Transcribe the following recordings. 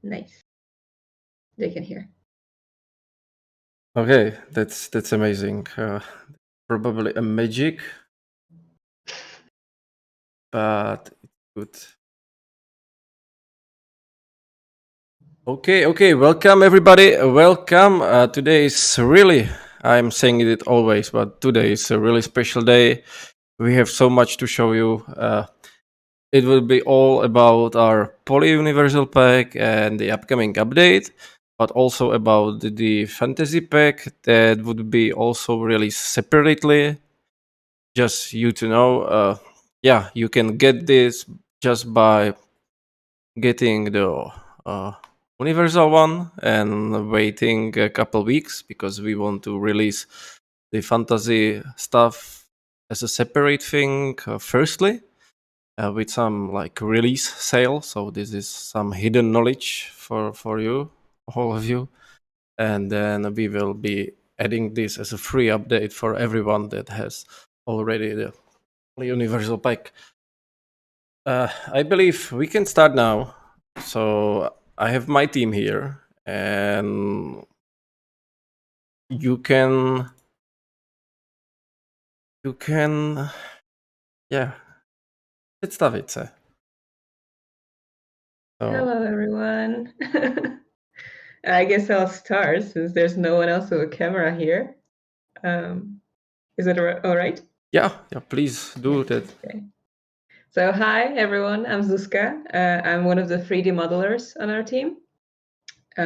Nice. They can hear. Okay, that's amazing. Probably a magic, but it's good. Okay. Welcome everybody. Welcome. Today is really, I'm saying it always, but today is a really special day. We have so much to show you. It will be all about our Poly Universal Pack and the upcoming update, but also about the Fantasy Pack that would be also released separately. Just you to know, you can get this just by getting the universal one and waiting a couple weeks because we want to release the fantasy stuff as a separate thing firstly with some like release sale. So this is some hidden knowledge for you, all of you, and then we will be adding this as a free update for everyone that has already the universal pack. I believe we can start now. So I have my team here, and you can, yeah, przedstawić się. So, Hello, everyone. I guess I'll start since there's no one else with a camera here. Is it all right? yeah, please do that. Okay. So hi, everyone. I'm Zuzka. I'm one of the 3D modelers on our team. I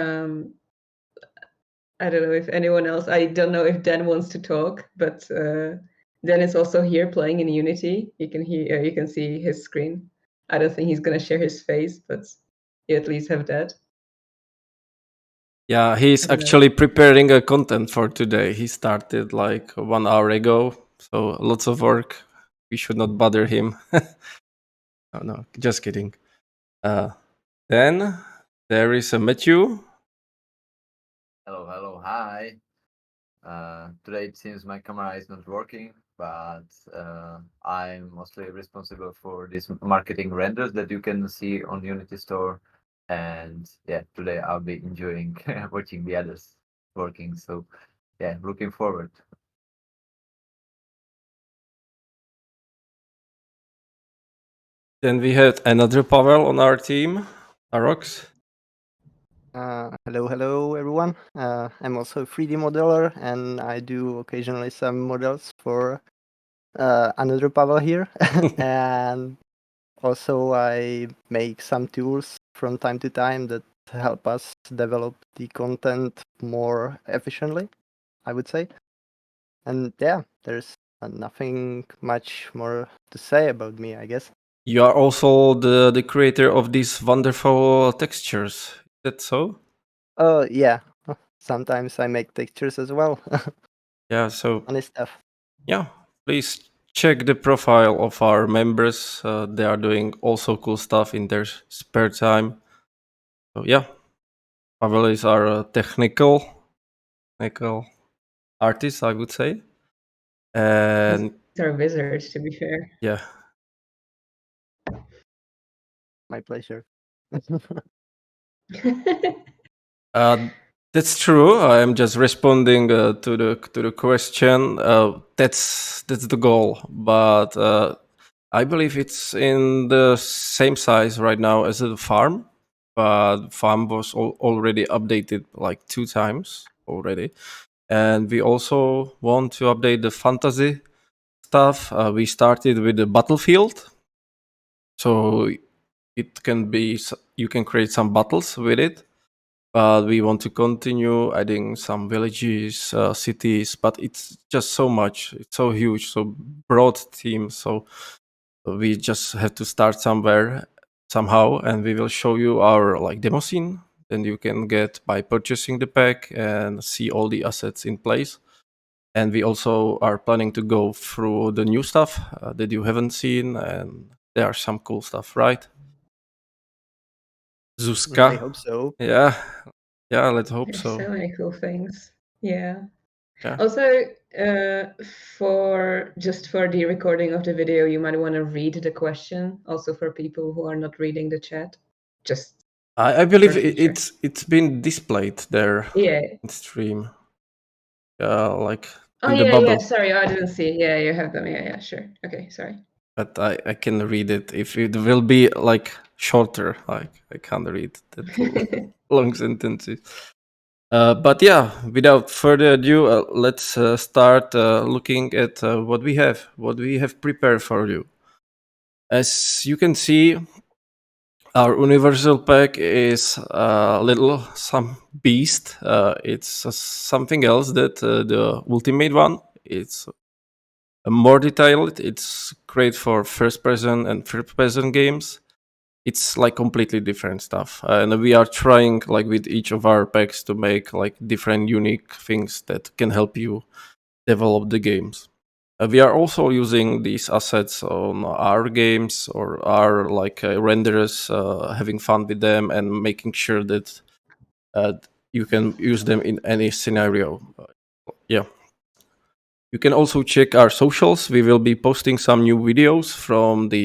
don't know if anyone else. I don't know if Dan wants to talk, but Dan is also here playing in Unity. You can see his screen. I don't think he's gonna share his face, but you at least have that. Yeah, he's actually preparing a content for today. He started like 1 hour ago, so lots of work. We should not bother him. Oh, no, just kidding. Then there is a Matthew. Hello, hi. Today it seems my camera is not working, but I'm mostly responsible for these marketing renders that you can see on Unity Store. And yeah, today I'll be enjoying watching the others working. So yeah, looking forward. Then we had another Pavel on our team, Arox. Hello everyone. I'm also a 3D modeler and I do occasionally some models for another Pavel here. And also I make some tools from time to time that help us develop the content more efficiently, I would say. And yeah, there's nothing much more to say about me, I guess. You are also the creator of these wonderful textures. Is that so? Oh yeah. Sometimes I make textures as well. Yeah, so Funny stuff. yeah, please check the profile of our members. They are doing also cool stuff in their spare time. So yeah, Pavel is our technical artist, I would say. And they're wizards, to be fair. yeah, My pleasure. that's true. I am just responding to the question. That's the goal, but I believe it's in the same size right now as the farm. But farm was already updated like 2 times already, and we also want to update the fantasy stuff. We started with the battlefield, so it can be you can create some battles with it, but we want to continue adding some villages, cities, but it's just so much, it's so huge, so broad team, so we just have to start somewhere somehow, and we will show you our like demo scene, then you can get by purchasing the pack and see all the assets in place. And we also are planning to go through the new stuff that you haven't seen, and there are some cool stuff, right, Zuzka? I hope so. Yeah, let's hope There's so. so many cool things. Yeah. Yeah. Also, for the recording of the video, you might want to read the question. Also, for people who are not reading the chat, just I believe future. it's been displayed there Yeah. in stream, like Oh in the yeah, bubble. Sorry, I didn't see. Yeah, you have them. Yeah, sure. Okay, sorry. But I can read it if it will be like shorter. Like I can't read that long sentences. But yeah, without further ado, let's start looking at what we have prepared for you. As you can see, our universal pack is a little some beast. It's something else that the ultimate one. It's more detailed. It's great for first person and third person games. It's like completely different stuff, and we are trying like with each of our packs to make like different unique things that can help you develop the games. We are also using these assets on our games or our like renderers, having fun with them and making sure that uh, you can use them in any scenario. Yeah. You can also check our socials. We will be posting some new videos from the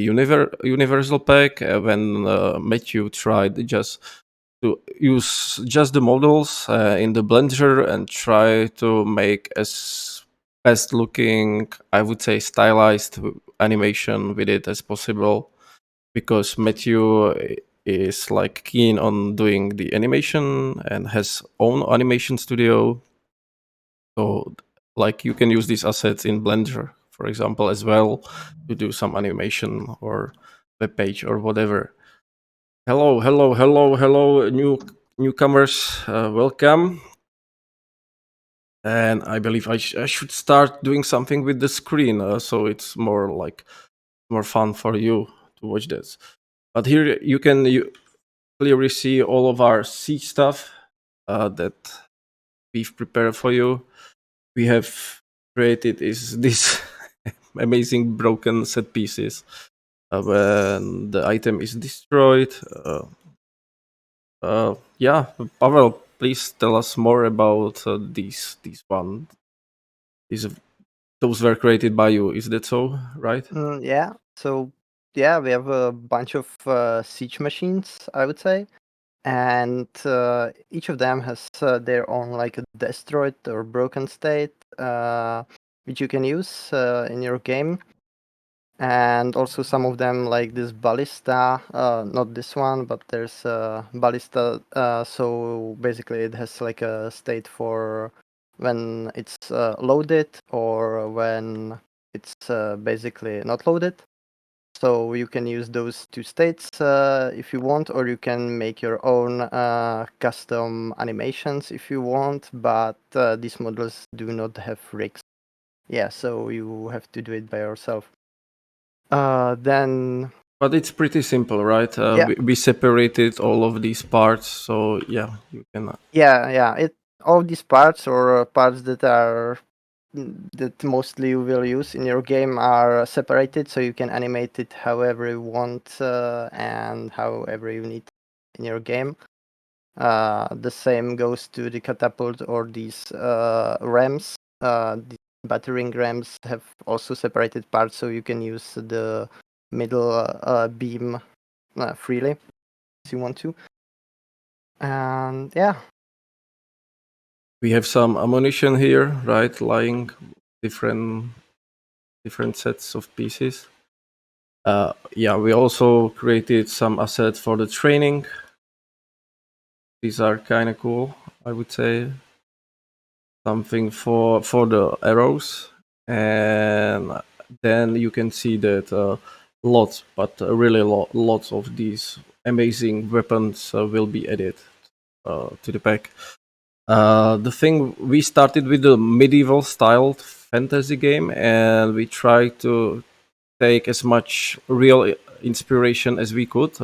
Universal Pack when Matthew tried just to use just the models in the Blender and try to make as best looking, I would say, stylized animation with it as possible, because Matthew is like keen on doing the animation and has own animation studio. So like you can use these assets in Blender, for example, as well to do some animation or web page or whatever. Hello, hello, hello, hello, newcomers. Welcome. And I believe I should start doing something with the screen, so it's more like more fun for you to watch this. But here you clearly see all of our siege stuff that we've prepared for you. We have created is this amazing broken set pieces when the item is destroyed. Yeah, Pavel, please tell us more about these one. These those were created by you. Is that so? Right? Yeah. So yeah, we have a bunch of siege machines, I would say, and each of them has their own like a destroyed or broken state, which you can use in your game. And also some of them like this ballista, not this one, but there's a ballista. So basically, it has like a state for when it's loaded or when it's basically not loaded. So you can use those two states if you want, or you can make your own custom animations if you want. But these models do not have rigs. Yeah, so you have to do it by yourself. Then But it's pretty simple, right? yeah, We separated all of these parts, so yeah, you can. yeah. It all these parts or parts that are that mostly you will use in your game are separated, so you can animate it however you want and however you need in your game. The same goes to the catapult or these rams. The battering rams have also separated parts, so you can use the middle beam freely if you want to. And yeah. We have some ammunition here, right? Lying different sets of pieces. Yeah, we also created some assets for the training. These are kind of cool, I would say. Something for the arrows, and then you can see that lots, but really lots of these amazing weapons will be added to the pack. The thing, we started with a medieval styled fantasy game, and we tried to take as much real inspiration as we could,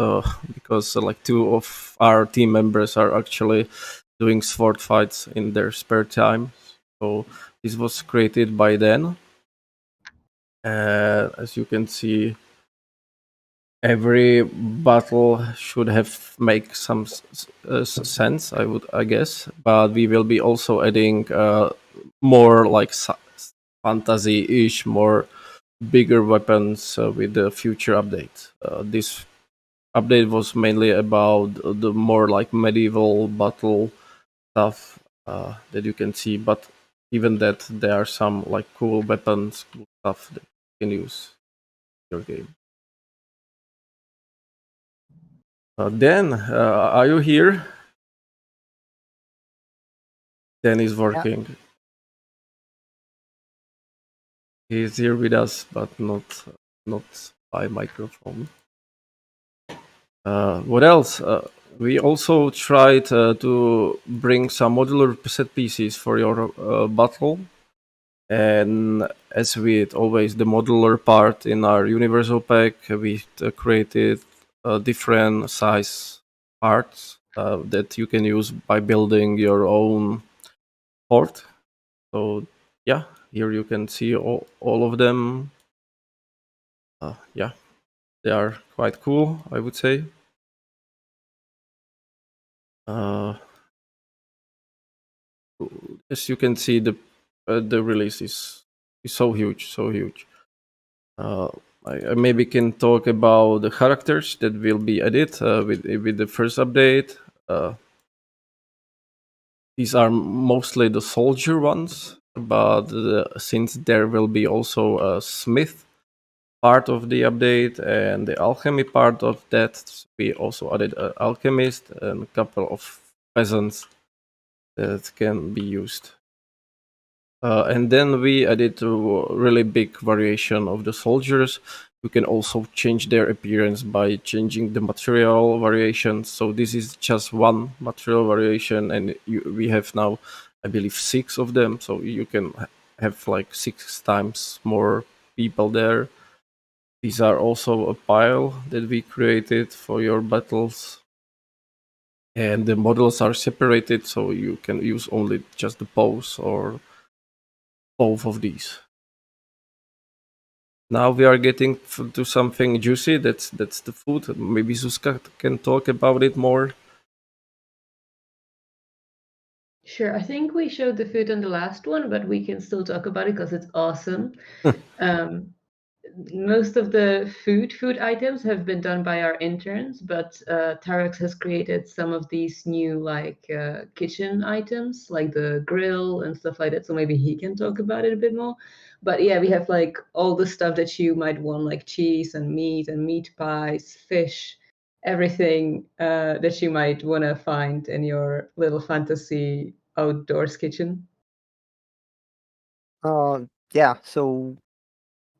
because like two of our team members are actually doing sword fights in their spare time. So this was created by then. As you can see, every battle should have make some sense, I guess. But we will be also adding more like fantasy-ish, more bigger weapons with the future update. This update was mainly about the more like medieval battle stuff that you can see, but even that there are some like cool weapons, cool stuff that you can use in your game. Dan, are you here? Dan is working. He's here with us, but not by microphone. What else? We also tried to bring some modular set pieces for your battle. And as with always the modular part in our universal pack, we created different size parts that you can use by building your own fort. So yeah, here you can see all of them. Yeah, they are quite cool, I would say. As you can see, the release is so huge, so huge. I maybe can talk about the characters that will be added with the first update. These are mostly the soldier ones, but since there will be also a smith part of the update and the alchemy part of that, we also added an alchemist and a couple of peasants that can be used. And then we added a really big variation of the soldiers. You can also change their appearance by changing the material variations. So this is just one material variation, and we have now, I believe, 6 of them. So you can have like 6 times more people there. These are also a pile that we created for your battles. And the models are separated, so you can use only just the pose or both of these. Now we are getting to something juicy. That's the food. Maybe Zuzka can talk about it more. Sure, I think we showed the food on the last one, but we can still talk about it because it's awesome. Most of the food items have been done by our interns, but Tarex has created some of these new kitchen items, like the grill and stuff like that. So maybe he can talk about it a bit more. But yeah, we have like all the stuff that you might want, like cheese and meat pies, fish, everything that you might want to find in your little fantasy outdoors kitchen. Yeah, so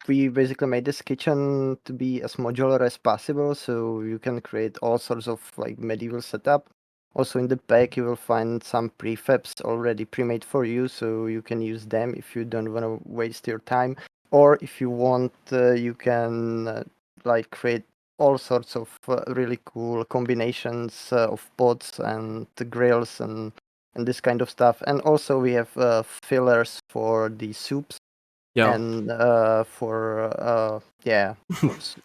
we basically made this kitchen to be as modular as possible, so you can create all sorts of like medieval setup. Also in the pack you will find some prefabs already pre-made for you, so you can use them if you don't want to waste your time. Or if you want, you can like create all sorts of really cool combinations of pots and the grills and this kind of stuff. And also we have fillers for the soups. Yeah. And for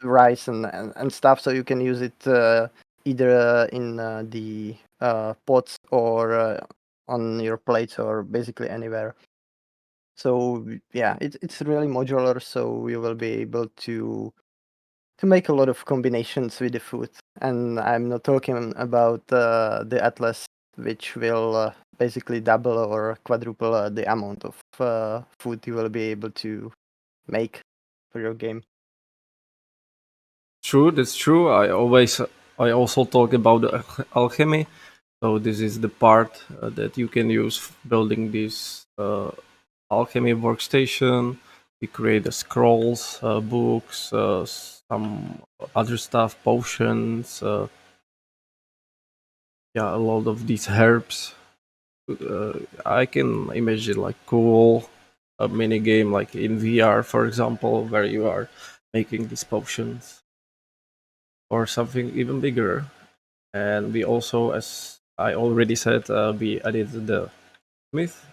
rice and stuff, so you can use it either in the pots or on your plates or basically anywhere. So yeah, it's really modular, so you will be able to make a lot of combinations with the food. And I'm not talking about the atlas, which will basically double or quadruple the amount of food you will be able to make for your game. True, that's true. I also talk about the alchemy. So this is the part that you can use building this alchemy workstation. We create the scrolls, books, some other stuff, potions. A lot of these herbs. I can imagine like cool a mini game like in VR, for example, where you are making these potions, or something even bigger. And we also, as I already said, we added the smith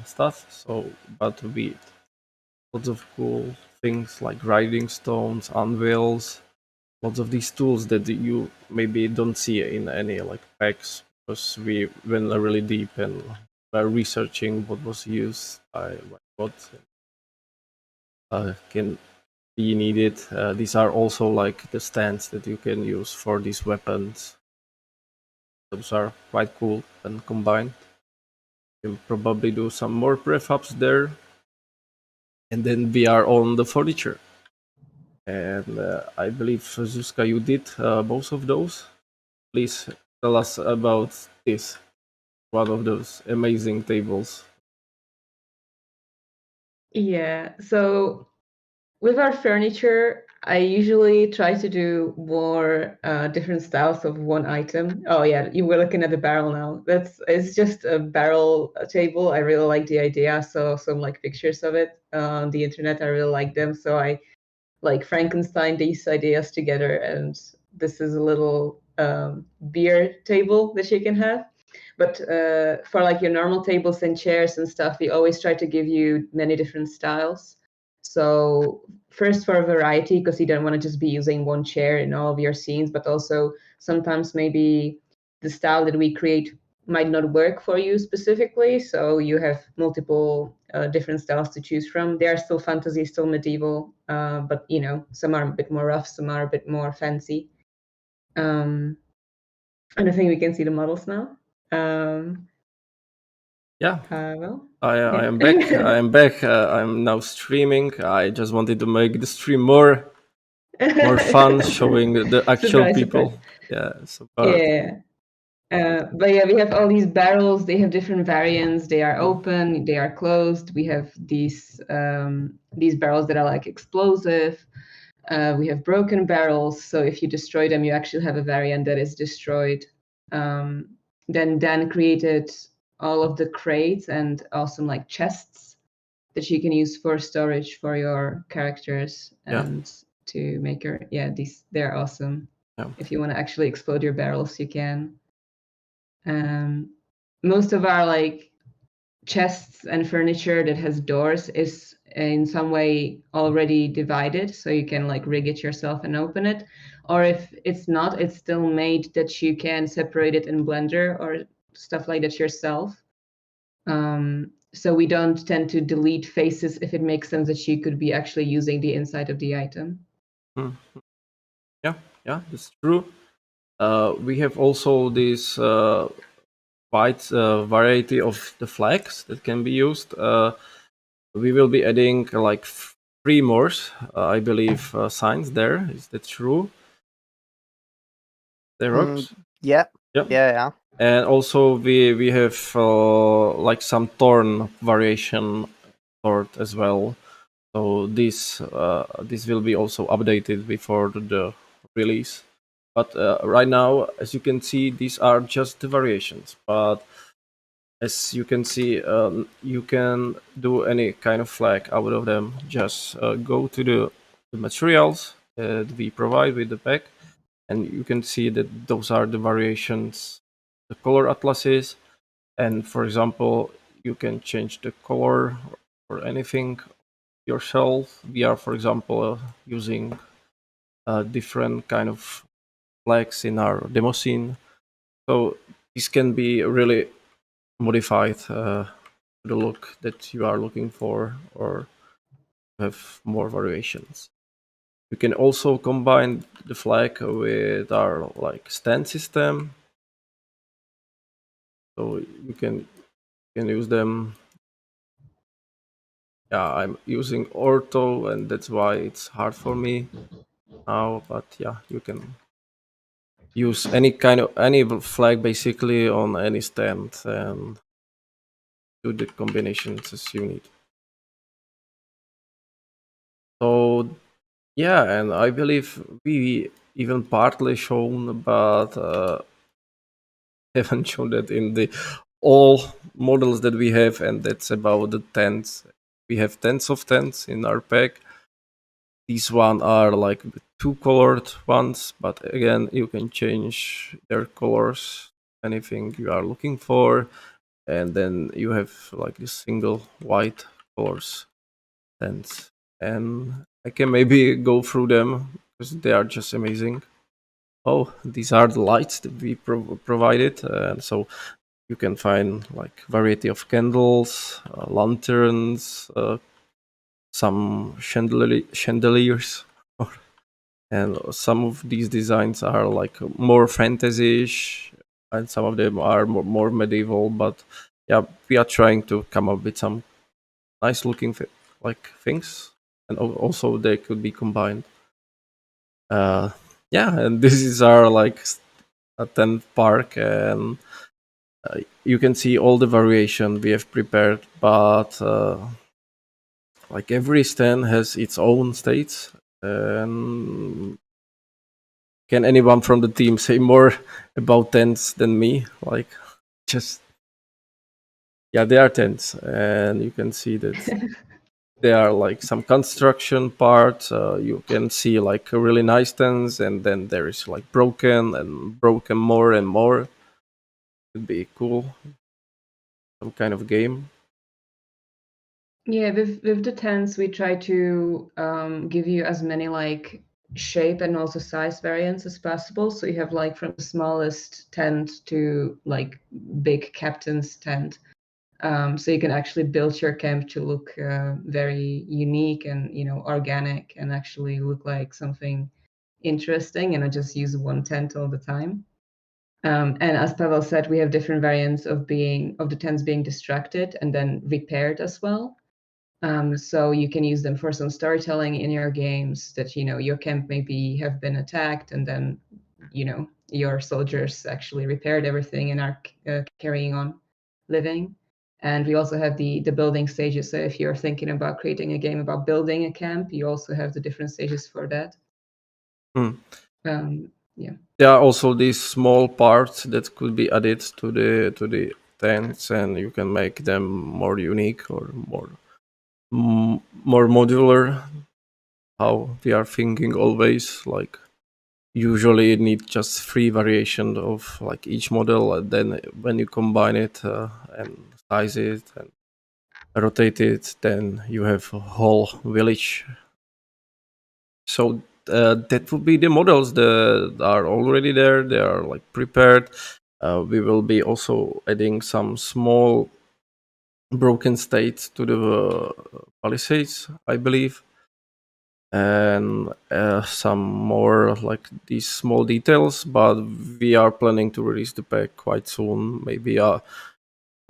stuff. So, but we lots of cool things like grinding stones, anvils, lots of these tools that you maybe don't see in any like packs, because we went really deep and were researching what was used by what can be needed. These are also like the stands that you can use for these weapons. Those are quite cool and combined. You can probably do some more prefabs there. And then we are on the furniture. And I believe, Zuzka, you did both of those. Please tell us about this, one of those amazing tables. Yeah, so with our furniture, I usually try to do more different styles of one item. Oh yeah, you were looking at the barrel now. It's just a barrel table. I really like the idea. I saw some like pictures of it on the internet. I really like them. So I like Frankenstein these ideas together, and this is a little beer table that you can have. But for like your normal tables and chairs and stuff, we always try to give you many different styles. So first for variety, because you don't want to just be using one chair in all of your scenes, but also sometimes maybe the style that we create might not work for you specifically. So you have multiple different styles to choose from. They are still fantasy, still medieval, but you know, some are a bit more rough, some are a bit more fancy. And I think we can see the models now. Yeah, Well, I yeah. am back. I am back. I'm now streaming. I just wanted to make the stream more fun, showing the actual Surprise, people. surprise. Yeah, so Yeah. But yeah, we have all these barrels. They have different variants. They are open. They are closed. We have these barrels that are like explosive. We have broken barrels. So if you destroy them, you actually have a variant that is destroyed. Then Dan created all of the crates and awesome like chests that you can use for storage for your characters and to make your they're awesome. Yeah. If you want to actually explode your barrels, you can. Most of our like chests and furniture that has doors is in some way already divided, so you can like rig it yourself and open it. Or if it's not, it's still made that you can separate it in Blender or stuff like that yourself. So we don't tend to delete faces if it makes sense that you could be actually using the inside of the item. Yeah, that's true. We have also this wide variety of the flags that can be used. We will be adding like 3 more, I believe, signs there. Is that true? There rocks? Yeah. Yep. Yeah. And also we have like some torn variation sort as well. So this will be also updated before the release. But right now, as you can see, these are just the variations. But as you can see, you can do any kind of flag out of them. Just go to the materials that we provide with the pack, and you can see that those are the variations, the color atlases. And for example, you can change the color or anything yourself. We are, for example, using different kind of flags in our demo scene. So this can be really modified the look that you are looking for, or have more variations. You can also combine the flag with our like stand system, so you can use them. Yeah, I'm using ortho, and that's why it's hard for me now. But yeah, you can use any flag basically on any stand and do the combinations as you need. So yeah, and I believe we even partly shown, but haven't shown that in the all models that we have, and that's about the tents. We have tens of tents in our pack. These one are like the 2 colored ones, but again, you can change their colors, anything you are looking for. And then you have like this single white colors tents. And I can maybe go through them because they are just amazing. Oh, these are the lights that we provided. So you can find like variety of candles, lanterns, some chandeliers, and some of these designs are like more fantasy-ish, and some of them are more medieval. But yeah, we are trying to come up with some nice looking like things, and also they could be combined. Yeah, and this is our like a tent park, and you can see all the variation we have prepared, but like every stand has its own states. And can anyone from the team say more about tents than me? Like, just yeah, they are tents, and you can see that there are like some construction parts. You can see like really nice tents, and then there is like broken and broken more and more. Could be cool, some kind of game. Yeah, with the tents, we try to give you as many like shape and also size variants as possible. So you have like from the smallest tent to like big captain's tent. So you can actually build your camp to look very unique and organic and actually look like something interesting, and not just use one tent all the time. And as Pavel said, we have different variants of the tents being destructed and then repaired as well. So you can use them for some storytelling in your games that your camp maybe have been attacked, and then your soldiers actually repaired everything and are carrying on living. And we also have the building stages. So if you're thinking about creating a game about building a camp, you also have the different stages for that. Hmm. Yeah. There are also these small parts that could be added to the tents, and you can make them more unique or more modular. How we are thinking always, like usually you need just 3 variation of like each model, and then when you combine it and size it and rotate it, then you have a whole village. So that would be the models that are already there. They are like prepared. We will be also adding some small broken states to the palisades, I believe, and some more like these small details. But we are planning to release the pack quite soon, maybe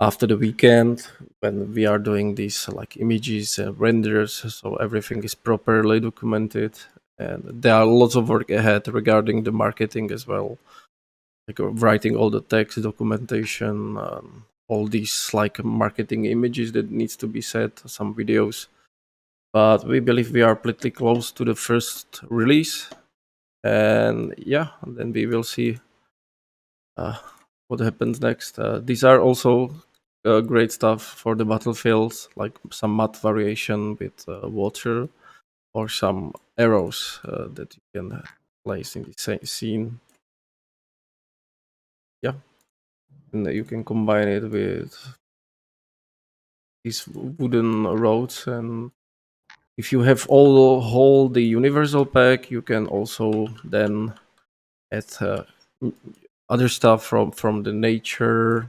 after the weekend, when we are doing these like images and renders, so everything is properly documented. And there are lots of work ahead regarding the marketing as well, like writing all the text documentation, all these like marketing images that needs to be set, some videos. But we believe we are pretty close to the first release, and yeah, then we will see what happens next. These are also great stuff for the battlefields, like some map variation with water, or some arrows that you can place in the same scene. Yeah, and you can combine it with these wooden roads. And if you have whole the universal pack, you can also then add other stuff from the nature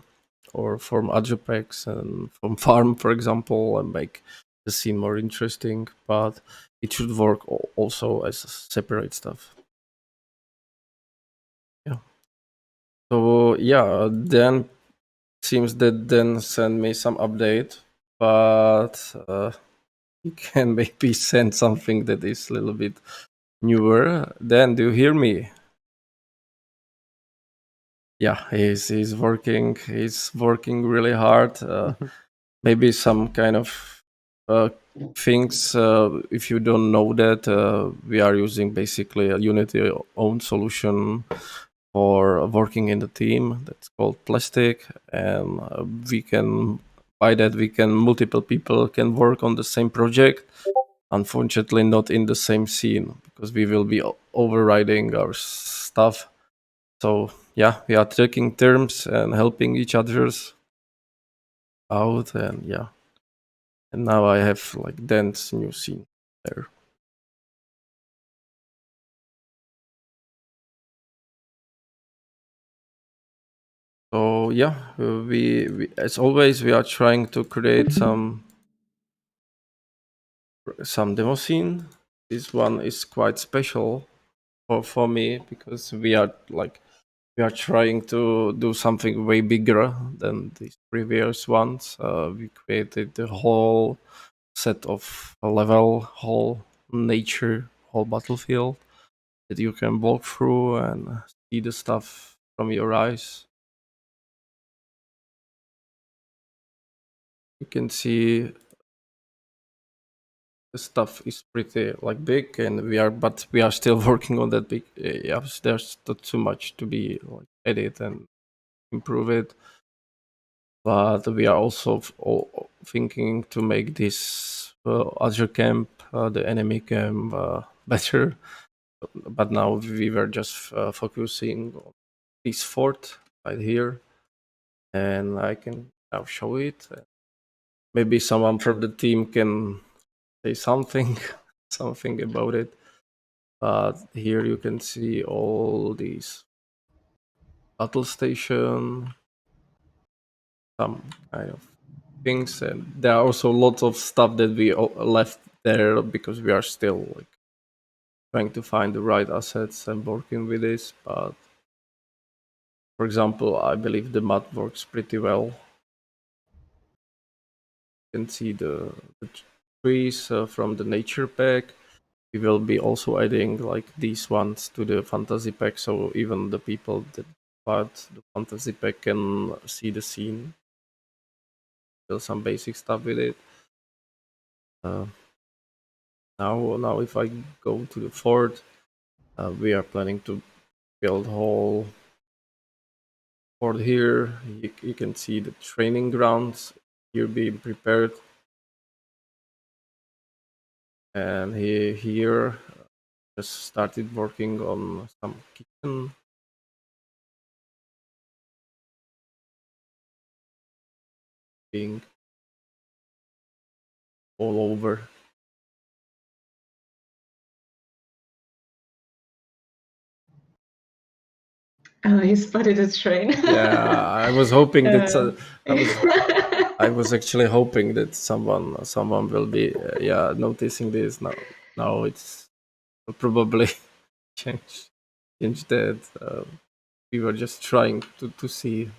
or from other packs and from farm, for example, and make the scene more interesting. But it should work also as separate stuff. Yeah. So yeah, then seems that then send me some update, but you can maybe send something that is a little bit newer. Dan, do you hear me? Yeah, he's working. He's working really hard. Maybe some kind of things. If you don't know that, we are using basically a Unity own solution for working in the team. That's called Plastic, and we can by that we can multiple people can work on the same project. Unfortunately, not in the same scene because we will be overriding our stuff. So yeah, we are taking terms and helping each others out, and yeah. And now I have like Dan's new scene there. So yeah, we as always we are trying to create some some demo scene. This one is quite special for me because we are trying to do something way bigger than these previous ones. We created the whole set of level, whole nature, whole battlefield that you can walk through and see the stuff from your eyes. You can see the stuff is pretty big, and we are still working on that big. Yeah, there's not too much to be edit and improve it, but we are also thinking to make this other camp, the enemy camp, better. But now we were just focusing on this fort right here, and I can now show it. Maybe someone from the team can say something something about it. But here you can see all these battle station, some kind of things, and there are also lots of stuff that we left there because we are still trying to find the right assets and working with this. But for example, I believe the mud works pretty well. You can see the trees from the nature pack. We will be also adding these ones to the fantasy pack, so even the people that bought the fantasy pack can see the scene. Build some basic stuff with it. Now if I go to the fort, we are planning to build whole fort here. You can see the training grounds here being prepared, and here just started working on some kitchen. Being all over. He spotted a train. Yeah, I was hoping that I was actually hoping that someone will be noticing this. Now it's probably change that. We were just trying to see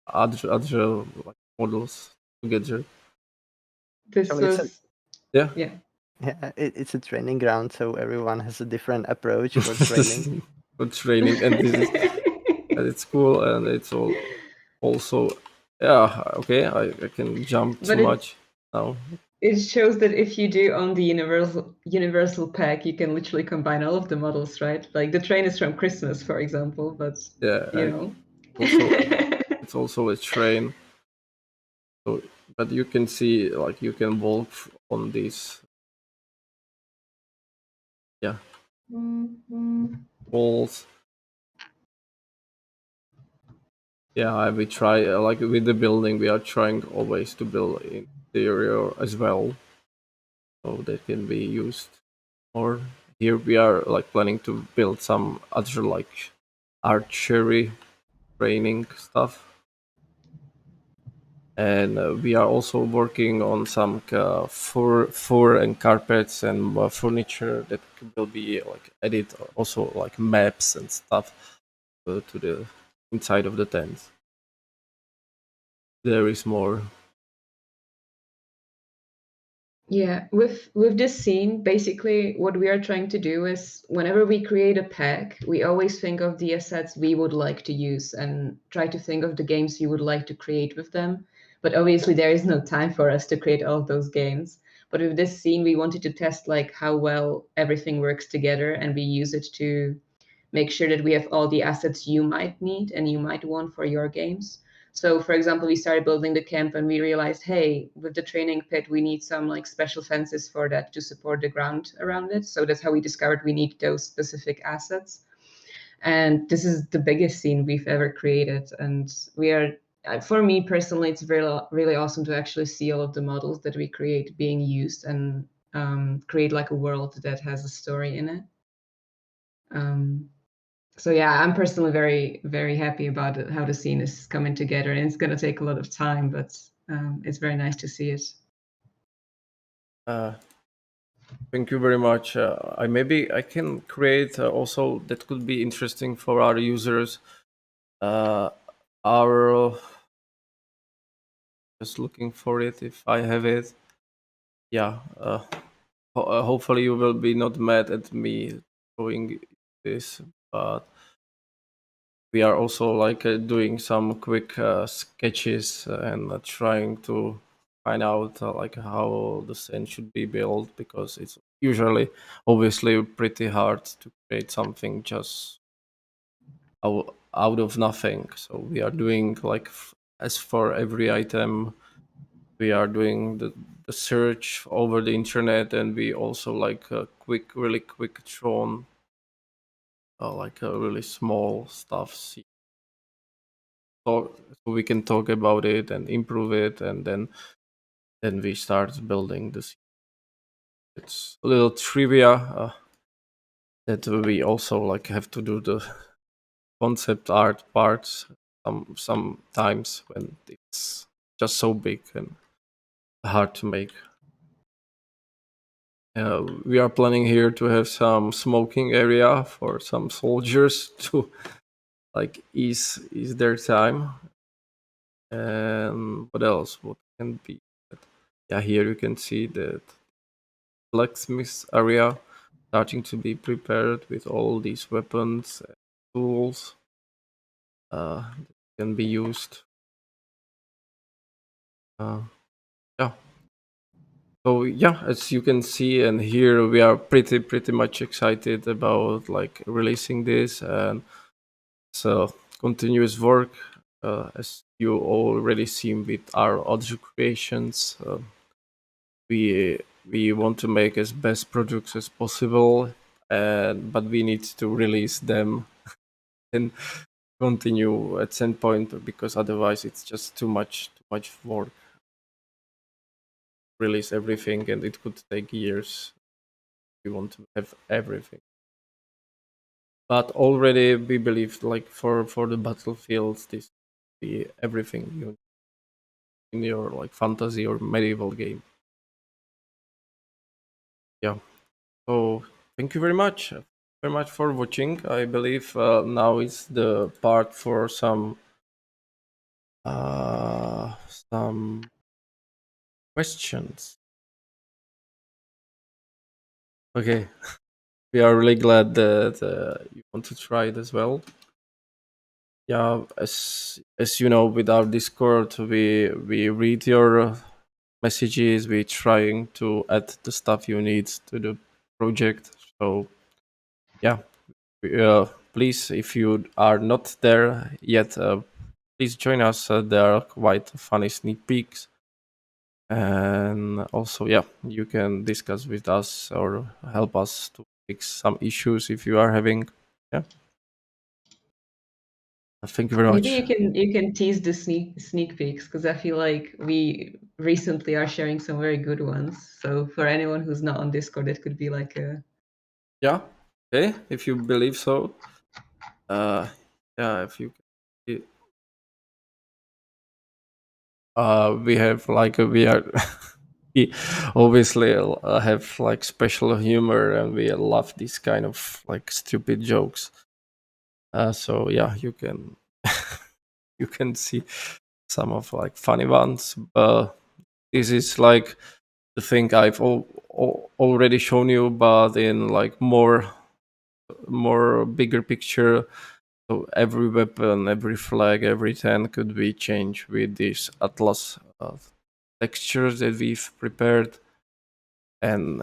other models together. This So it's was Yeah. yeah. Yeah, it's a training ground, so everyone has a different approach for training. For training, and this is and it's cool, and it's also okay. I can jump too But much now. it shows that if you do own the universal pack, you can literally combine all of the models, right? Like the train is from Christmas, for example, but Yeah, you and know. also it's also a train. So, but you can see you can walk on these walls. Yeah, we try with the building. We are trying always to build interior as well, so that can be used more. Here we are planning to build some other archery training stuff, and we are also working on some fur and carpets and furniture that will be added, also maps and stuff to the inside of the tent. There is more. Yeah, with this scene, basically what we are trying to do is whenever we create a pack, we always think of the assets we would like to use and try to think of the games we would like to create with them. But obviously there is no time for us to create all of those games. But with this scene, we wanted to test how well everything works together, and we use it to make sure that we have all the assets you might need and you might want for your games. So, for example, we started building the camp and we realized, hey, with the training pit, we need some special fences for that to support the ground around it. So that's how we discovered we need those specific assets. And this is the biggest scene we've ever created. And we are, for me personally, it's really, really awesome to actually see all of the models that we create being used and create a world that has a story in it. So yeah, I'm personally very, very happy about how the scene is coming together, and it's going to take a lot of time, but it's very nice to see it. Thank you very much. I can create also that could be interesting for our users. Our just looking for it if I have it. Yeah. Hopefully you will be not mad at me showing this, but we are also like doing some quick sketches and trying to find out like how the scene should be built, because it's usually obviously pretty hard to create something just out of nothing. So we are doing like as for every item, we are doing the search over the internet, and we also like a really quick drawn like a really small stuff, so we can talk about it and improve it, and then we start building this. It's a little trivia that we also like have to do the concept art parts sometimes when it's just so big and hard to make. We are planning here to have some smoking area for some soldiers to like ease their time. And what else? What can be? Yeah, here you can see that blacksmith area starting to be prepared with all these weapons and tools that can be used. Yeah. So yeah, as you can see and hear, we are pretty much excited about like releasing this, and so continuous work. As you already seen with our audio creations, we want to make as best products as possible, and but we need to release them and continue at some point, because otherwise it's just too much work. Release everything, and it could take years. We want to have everything, but already we believe like for the battlefields, this be everything you need in your like fantasy or medieval game. Yeah. So thank you very much for watching. I believe now is the part for some questions. Okay, we are really glad that you want to try it as well. Yeah, as you know, with our Discord, we read your messages. We trying to add the stuff you need to the project. So yeah, please, if you are not there yet, please join us. There are quite funny sneak peeks, and also yeah, you can discuss with us or help us to fix some issues if you are having. Yeah. Thank you very Maybe much. you can tease the sneak peeks, because I feel like we recently are sharing some very good ones. So for anyone who's not on Discord, it could be like a Yeah. Okay, if you believe so. Yeah, if you can. We have like we are we obviously have like special humor, and we love these kind of like stupid jokes. So yeah, you can you can see some of like funny ones. This is like the thing I've already shown you, but in like more bigger picture. So every weapon, every flag, every tank could be changed with these atlas textures that we've prepared, and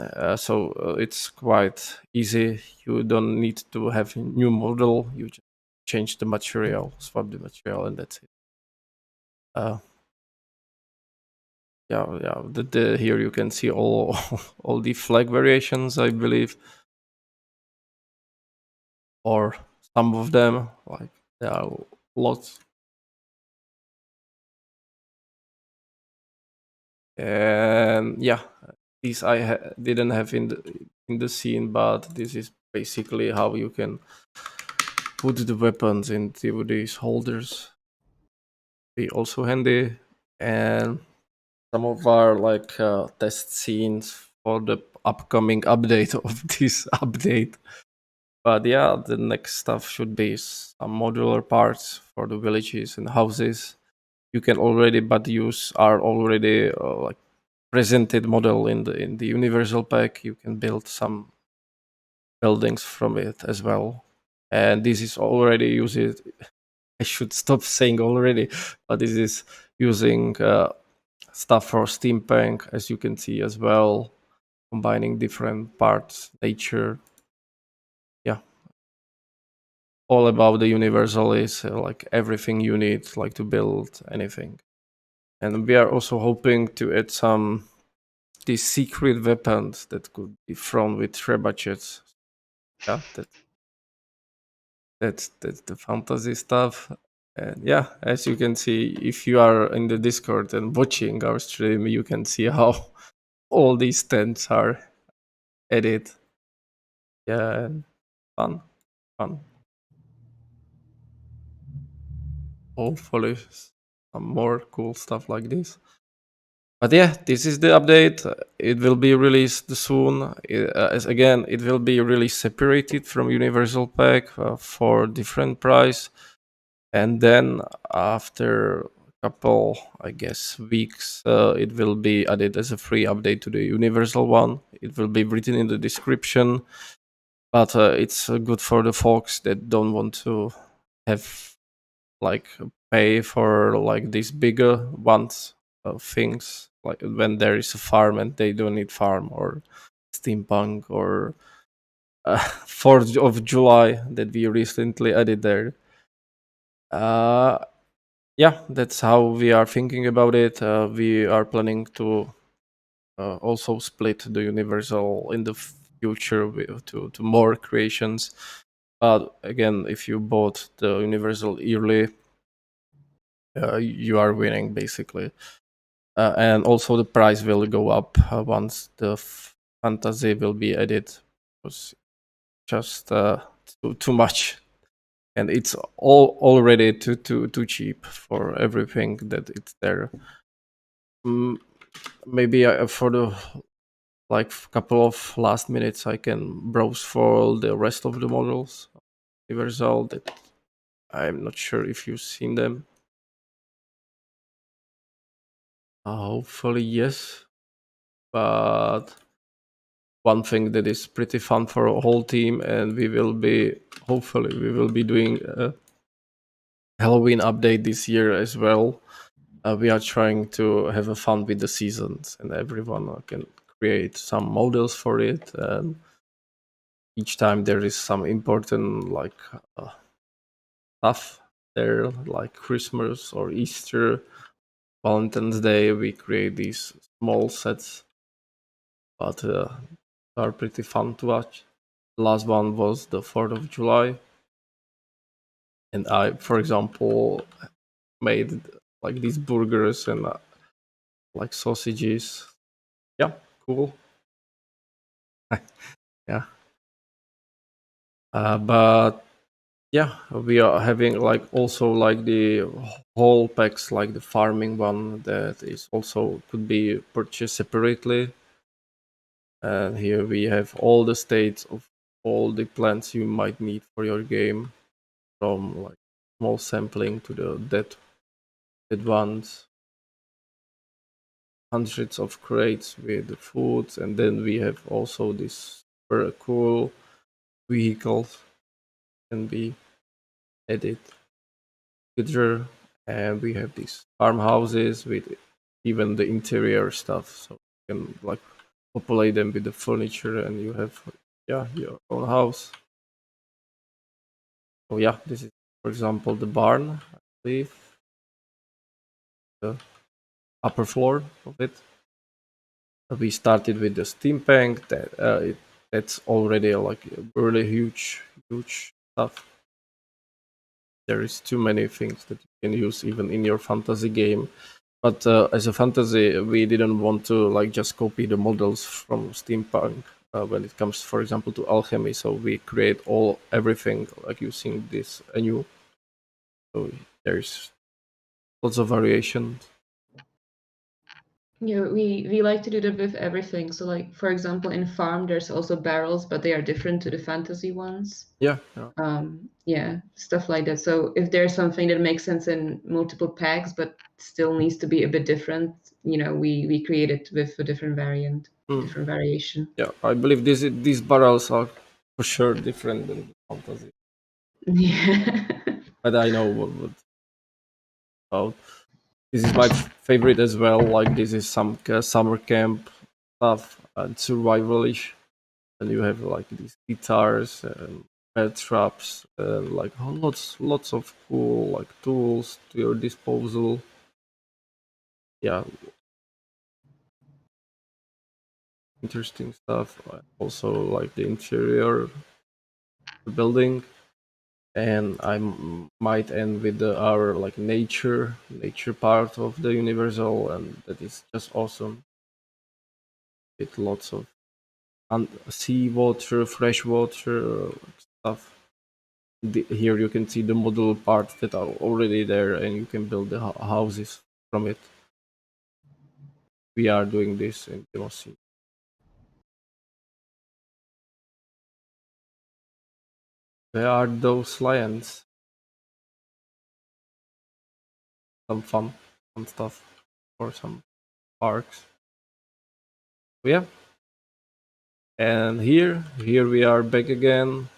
it's quite easy. You don't need to have a new model. You just change the material, swap the material, and that's it. Uh, yeah. Here you can see all all the flag variations, I believe, or some of them. Like there are lots. And yeah, these didn't have in the scene, but this is basically how you can put the weapons into these holders. Be also handy. And some of our like test scenes for the upcoming update of this update. But yeah, the next stuff should be some modular parts for the villages and houses. You can already, but use are already like presented model in the universal pack. You can build some buildings from it as well, and this is already used. I should stop saying already, but this is using stuff for steampunk, as you can see as well, combining different parts, nature. Yeah, all about the universal is like everything you need, like to build anything. And we are also hoping to add some these secret weapons that could be thrown with trebuchets. Yeah, that's the fantasy stuff. And yeah, as you can see, if you are in the Discord and watching our stream, you can see how all these tents are added. Yeah, and fun. Hopefully, some more cool stuff like this. But yeah, this is the update. It will be released soon. As again, it will be really separated from Universal Pack for different price. And then after a couple, I guess, weeks, it will be added as a free update to the Universal one. It will be written in the description, but it's good for the folks that don't want to have like pay for like these bigger ones things, like when there is a farm and they don't need farm or steampunk or 4th of July that we recently added there. Yeah, that's how we are thinking about it. We are planning to also split the universal in the future to more creations. But again, if you bought the universal yearly, you are winning basically. And also the price will go up once the fantasy will be added. Because just too much, and it's all already too cheap for everything that it's there. Maybe for the like couple of last minutes, I can browse for all the rest of the models. Universal that I'm not sure if you've seen them. Hopefully yes, but one thing that is pretty fun for a whole team, and hopefully we will be doing a Halloween update this year as well. We are trying to have a fun with the seasons, and everyone can create some models for it. And each time there is some important like stuff there, like Christmas or Easter, Valentine's Day. We create these small sets, but are pretty fun to watch. The last one was the 4th of July, and I, for example, made like these burgers and like sausages. Yeah, cool. Yeah. But yeah, we are having like also like the whole packs, like the farming one that is also could be purchased separately. And here we have all the states of all the plants you might need for your game, from like small sampling to the dead ones. Hundreds of crates with the foods, and then we have also this super cool vehicles can be added together, and we have these farmhouses with even the interior stuff, so you can like populate them with the furniture, and you have your own house. So yeah, this is for example the barn, I believe, the upper floor of it. We started with the steampunk that's already like really huge stuff. There is too many things that you can use even in your fantasy game. But as a fantasy, we didn't want to like just copy the models from steampunk when it comes, for example, to alchemy. So we create everything like using this anew. So there's lots of variations. Yeah, we like to do that with everything. So like for example, in Farm there's also barrels, but they are different to the fantasy ones. Yeah. Yeah, stuff like that. So if there's something that makes sense in multiple packs but still needs to be a bit different, we create it with a different variant, different variation. Yeah, I believe these barrels are for sure different than fantasy, Yeah. but I know what about. This is my favorite as well. Like this is some summer camp stuff and survivalish, and you have like these guitars and bed traps and like lots of cool like tools to your disposal. Yeah, interesting stuff. Also like the interior of the building, and might end with our like nature part of the universal, and that is just awesome. With lots of sea water, fresh water stuff. Here you can see the model parts that are already there, and you can build the houses from it. We are doing this in Demosy. Where are those lions? Some fun stuff for some parks. Yeah, and here we are back again.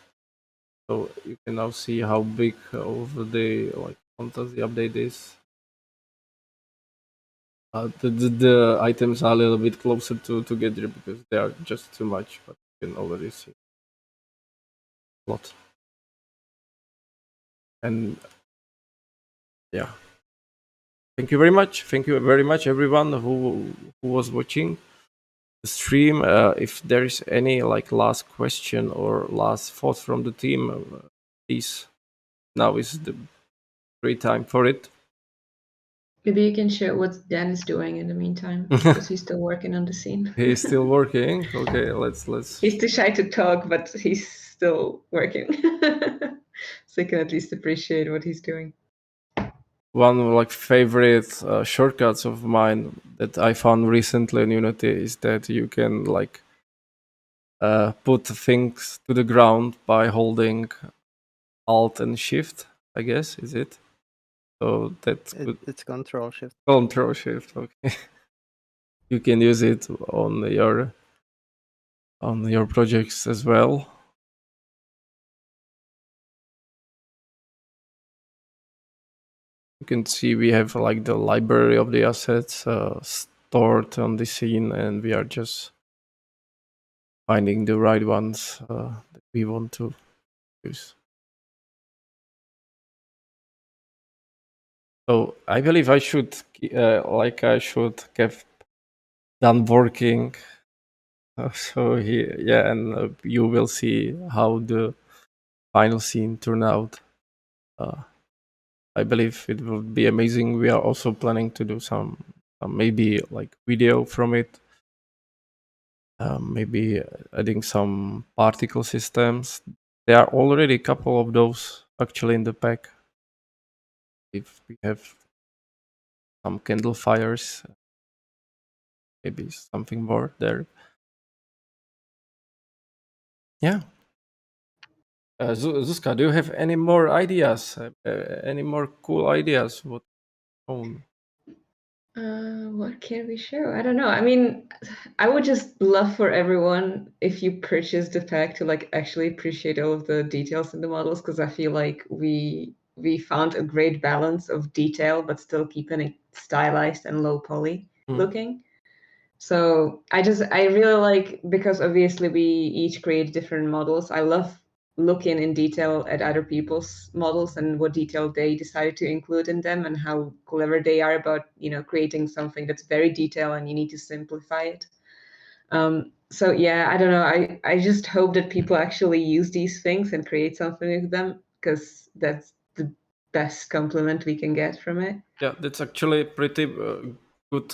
So you can now see how big of the like fantasy update is. The items are a little bit closer together because they are just too much, but you can already see a lot. And yeah, thank you very much. Thank you very much, everyone who was watching the stream. If there is any like last question or last thought from the team, please. Now is the great time for it. Maybe you can share what Dan is doing in the meantime, because he's still working on the scene. He's still working. Okay, let's. He's too shy to talk, but he's still working. So you can at least appreciate what he's doing. One like favorite shortcuts of mine that I found recently in Unity is that you can like put things to the ground by holding Alt and Shift. I guess is it. So that's good. It's Control Shift. Control Shift. Okay. You can use it on your projects as well. You can see we have like the library of the assets stored on the scene, and we are just finding the right ones that we want to use. So I believe I should have done working. So and you will see how the final scene turned out. I believe it will be amazing. We are also planning to do some maybe like video from it. Maybe adding some particle systems. There are already a couple of those actually in the pack. If we have some candle fires, maybe something more there. Yeah. Zuzka, do you have any more ideas? Any more cool ideas? What? What can we show? I don't know. I mean, I would just love for everyone if you purchase the pack to like actually appreciate all of the details in the models, because I feel like we found a great balance of detail but still keeping it stylized and low poly looking. So I really like, because obviously we each create different models. I love looking in detail at other people's models and what detail they decided to include in them and how clever they are about, creating something that's very detailed and you need to simplify it. So yeah, I don't know. I just hope that people actually use these things and create something with them, because that's the best compliment we can get from it. Yeah, that's actually pretty good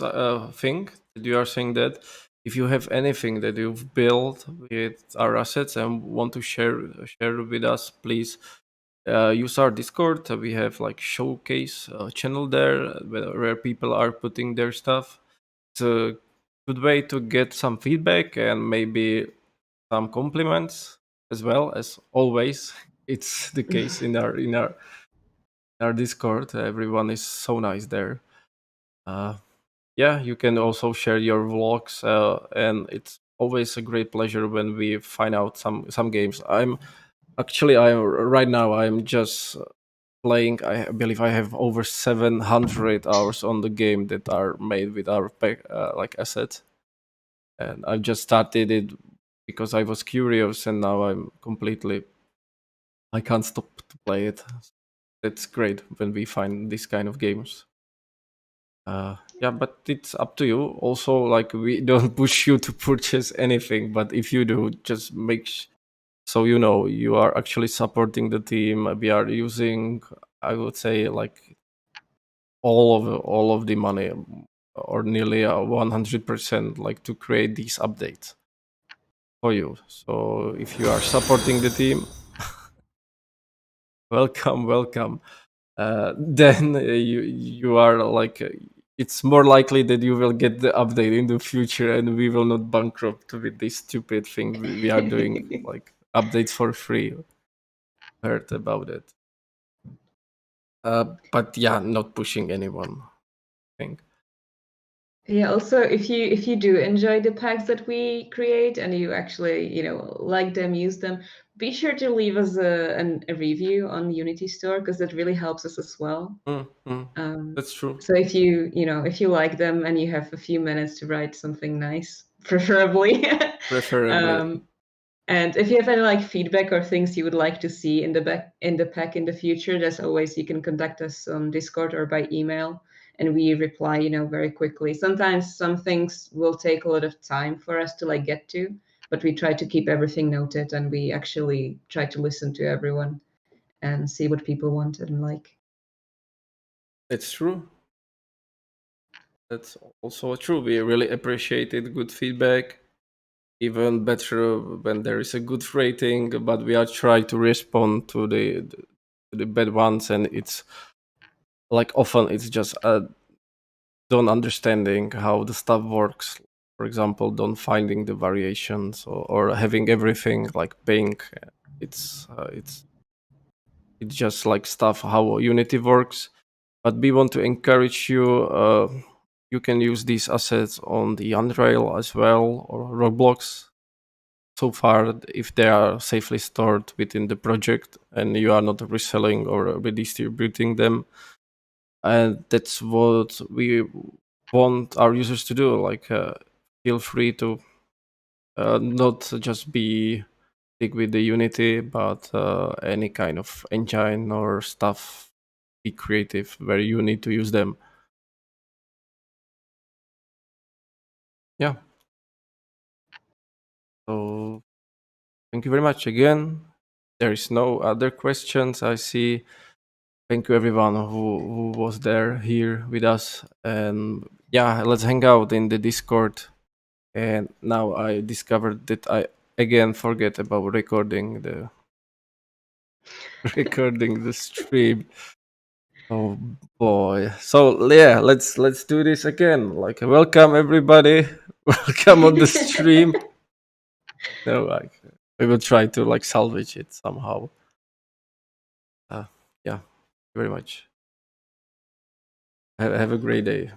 thing that you are saying that. If you have anything that you've built with our assets and want to share with us, please use our Discord. We have like showcase channel there where people are putting their stuff. it's a good way to get some feedback and maybe some compliments as well. As always, it's the case in our Discord. Everyone is so nice there. Yeah, you can also share your vlogs, and it's always a great pleasure when we find out some games. I'm right now I'm just playing. I believe I have over 700 hours on the game that are made with our like assets, and I just started it because I was curious, and now I can't stop to play it. It's great when we find this kind of games. Yeah, but it's up to you. Also, like, we don't push you to purchase anything, but if you do, just so you know you are actually supporting the team. We are using, I would say, like all of the money, or nearly 100%, like, to create these updates for you. So if you are supporting the team, welcome. Then you are like, it's more likely that you will get the update in the future, and we will not bankrupt with this stupid thing we are doing, like updates for free. Heard about it. But yeah, not pushing anyone, I think. Yeah, also if you do enjoy the packs that we create and you actually, like them, use them, be sure to leave us a review on Unity Store, because that really helps us as well. That's true. So if if you like them and you have a few minutes to write something nice, preferably. Preferably. And if you have any like feedback or things you would like to see in the pack in the future, as always, you can contact us on Discord or by email, and we reply, very quickly. Sometimes some things will take a lot of time for us to like get to, but we try to keep everything noted, and we actually try to listen to everyone and see what people want and like. It's true. That's also true. We really appreciated good feedback. Even better when there is a good rating, but we are trying to respond to the bad ones, and it's like often it's just don't understanding how the stuff works. For example, don't finding the variations, or having everything like pink. It's just like stuff how Unity works. But we want to encourage you. You can use these assets on the Unreal as well, or Roblox. So far, if they are safely stored within the project and you are not reselling or redistributing them, and that's what we want our users to do. Like, feel free to not just be stick with the Unity, but any kind of engine or stuff. Be creative where you need to use them. Yeah. So thank you very much again. There is no other questions, I see. Thank you everyone who was here with us, and yeah, let's hang out in the Discord. And now I discovered that I again forget about recording the recording the stream. Oh boy. So yeah, let's do this again. Like, welcome everybody. Welcome on the stream. No, like, we will try to like salvage it somehow. Yeah, very much. Have a great day.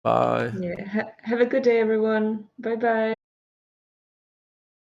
Bye. Yeah. Have a good day, everyone. Bye bye.